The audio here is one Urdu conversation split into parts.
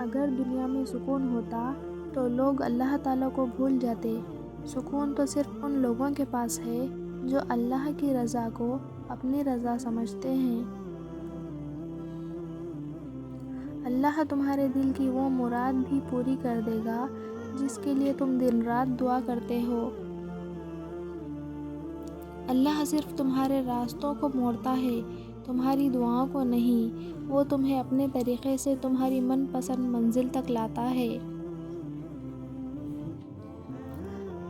اگر دنیا میں سکون ہوتا تو لوگ اللہ تعالیٰ کو بھول جاتے۔ سکون تو صرف ان لوگوں کے پاس ہے جو اللہ کی رضا کو اپنی رضا سمجھتے ہیں۔ اللہ تمہارے دل کی وہ مراد بھی پوری کر دے گا جس کے لیے تم دن رات دعا کرتے ہو۔ اللہ صرف تمہارے راستوں کو موڑتا ہے، تمہاری دعاؤں کو نہیں۔ وہ تمہیں اپنے طریقے سے تمہاری من پسند منزل تک لاتا ہے۔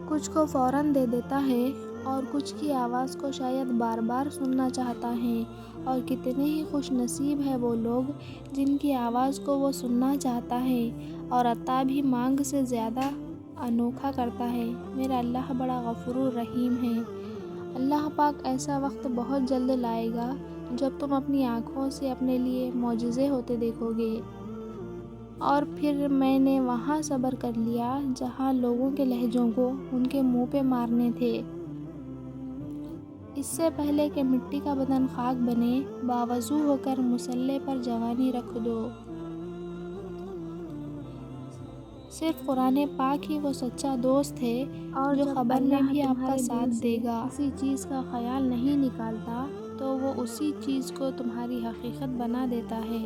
کچھ کو فوراً دے دیتا ہے اور کچھ کی آواز کو شاید بار بار سننا چاہتا ہے، اور کتنے ہی خوش نصیب ہیں وہ لوگ جن کی آواز کو وہ سننا چاہتا ہے اور عطا بھی مانگ سے زیادہ انوکھا کرتا ہے۔ میرا اللہ بڑا غفور الرحیم ہے۔ اللہ پاک ایسا وقت بہت جلد لائے گا جب تم اپنی آنکھوں سے اپنے لیے معجزے ہوتے دیکھو گے۔ اور پھر میں نے وہاں صبر کر لیا جہاں لوگوں کے لہجوں کو ان کے منہ پہ مارنے تھے۔ اس سے پہلے کہ مٹی کا بدن خاک بنے، باوضو ہو کر مصلے پر جوانی رکھ دو۔ صرف قرآن پاک ہی وہ سچا دوست ہے جو خبر میں بھی آپ کا ساتھ دے گا۔ کسی چیز کا خیال نہیں نکالتا تو وہ اسی چیز کو تمہاری حقیقت بنا دیتا ہے۔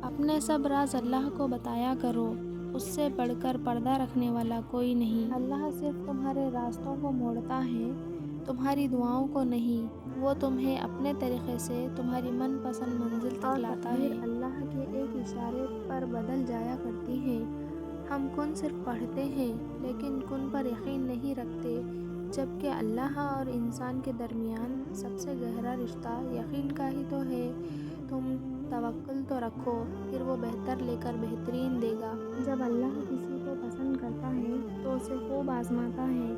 اپنے سب راز اللہ کو بتایا کرو، اس سے بڑھ کر پردہ رکھنے والا کوئی نہیں۔ اللہ صرف تمہارے راستوں کو موڑتا ہے، تمہاری دعاؤں کو نہیں۔ وہ تمہیں اپنے طریقے سے تمہاری من پسند منزل تک لاتا ہے۔ اللہ کے ایک اشارے پر بدل جایا کرتی ہے۔ ہم کن صرف پڑھتے ہیں لیکن کن پر یقین نہیں رکھتے، جبکہ اللہ اور انسان کے درمیان سب سے گہرا رشتہ یقین کا ہی تو ہے۔ تم توکل تو رکھو، پھر وہ بہتر لے کر بہترین دے گا۔ جب اللہ کسی کو پسند کرتا ہے تو اسے خوب آزماتا ہے۔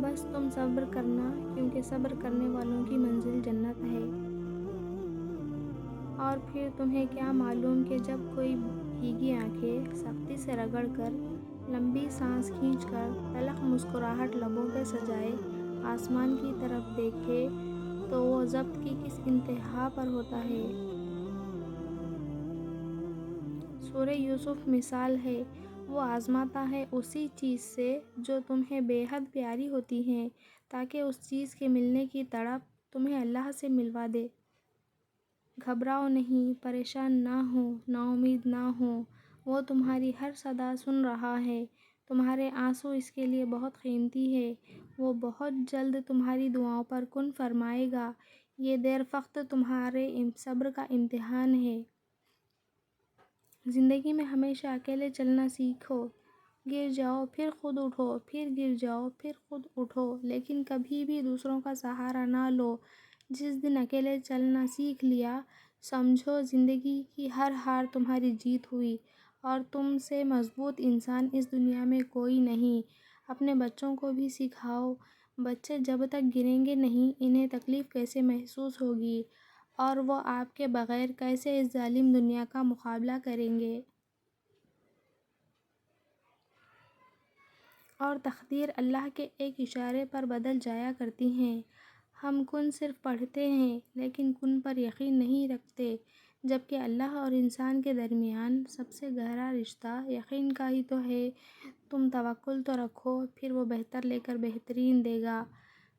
بس تم صبر کرنا، کیونکہ صبر کرنے والوں کی منزل جنت ہے۔ اور پھر تمہیں کیا معلوم کہ جب کوئی بھیگی آنکھیں سختی سے رگڑ کر، لمبی سانس کھینچ کر، تلخ مسکراہٹ لبوں پہ سجائے آسمان کی طرف دیکھے تو وہ ضبط کی کس انتہا پر ہوتا ہے۔ سورہ یوسف مثال ہے، وہ آزماتا ہے اسی چیز سے جو تمہیں بے حد پیاری ہوتی ہے، تاکہ اس چیز کے ملنے کی تڑپ تمہیں اللہ سے ملوا دے۔ گھبراؤ نہیں، پریشان نہ ہو، نا امید نہ ہو۔ وہ تمہاری ہر صدا سن رہا ہے۔ تمہارے آنسو اس کے لیے بہت قیمتی ہے۔ وہ بہت جلد تمہاری دعاؤں پر کن فرمائے گا۔ یہ دیر فقط تمہارے صبر کا امتحان ہے۔ زندگی میں ہمیشہ اکیلے چلنا سیکھو۔ گر جاؤ پھر خود اٹھو، پھر گر جاؤ پھر خود اٹھو، لیکن کبھی بھی دوسروں کا سہارا نہ لو۔ جس دن اکیلے چلنا سیکھ لیا، سمجھو زندگی کی ہر ہار تمہاری جیت ہوئی، اور تم سے مضبوط انسان اس دنیا میں کوئی نہیں۔ اپنے بچوں کو بھی سکھاؤ، بچے جب تک گریں گے نہیں انہیں تکلیف کیسے محسوس ہوگی، اور وہ آپ کے بغیر کیسے اس ظالم دنیا کا مقابلہ کریں گے۔ اور تقدیر اللہ کے ایک اشارے پر بدل جایا کرتی ہے۔ ہم کن صرف پڑھتے ہیں لیکن کن پر یقین نہیں رکھتے، جبکہ اللہ اور انسان کے درمیان سب سے گہرا رشتہ یقین کا ہی تو ہے۔ تم توکل تو رکھو، پھر وہ بہتر لے کر بہترین دے گا۔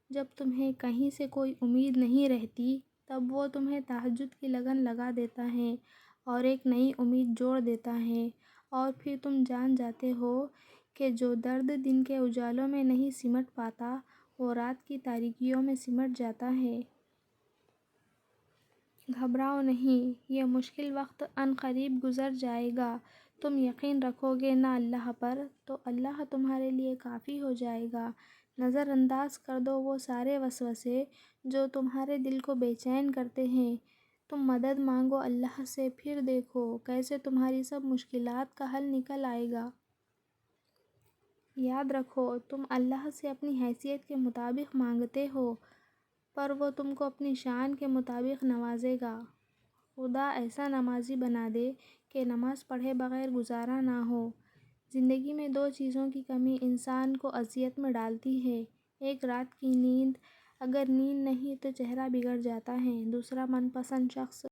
جب تمہیں کہیں سے کوئی امید نہیں رہتی، تب وہ تمہیں تہجد کی لگن لگا دیتا ہے اور ایک نئی امید جوڑ دیتا ہے، اور پھر تم جان جاتے ہو کہ جو درد دن کے اجالوں میں نہیں سمٹ پاتا، وہ رات کی تاریکیوں میں سمٹ جاتا ہے۔ گھبراؤ نہیں، یہ مشکل وقت عن قریب گزر جائے گا۔ تم یقین رکھو گے نا اللہ پر، تو اللہ تمہارے لیے کافی ہو جائے گا۔ نظر انداز کر دو وہ سارے وسوسے جو تمہارے دل کو بے چین کرتے ہیں۔ تم مدد مانگو اللہ سے، پھر دیکھو کیسے تمہاری سب مشکلات کا حل نکل آئے گا۔ یاد رکھو تم اللہ سے اپنی حیثیت کے مطابق مانگتے ہو، پر وہ تم کو اپنی شان کے مطابق نوازے گا۔ خدا ایسا نمازی بنا دے کہ نماز پڑھے بغیر گزارا نہ ہو۔ زندگی میں دو چیزوں کی کمی انسان کو اذیت میں ڈالتی ہے، ایک رات کی نیند، اگر نیند نہیں تو چہرہ بگڑ جاتا ہے، دوسرا من پسند شخص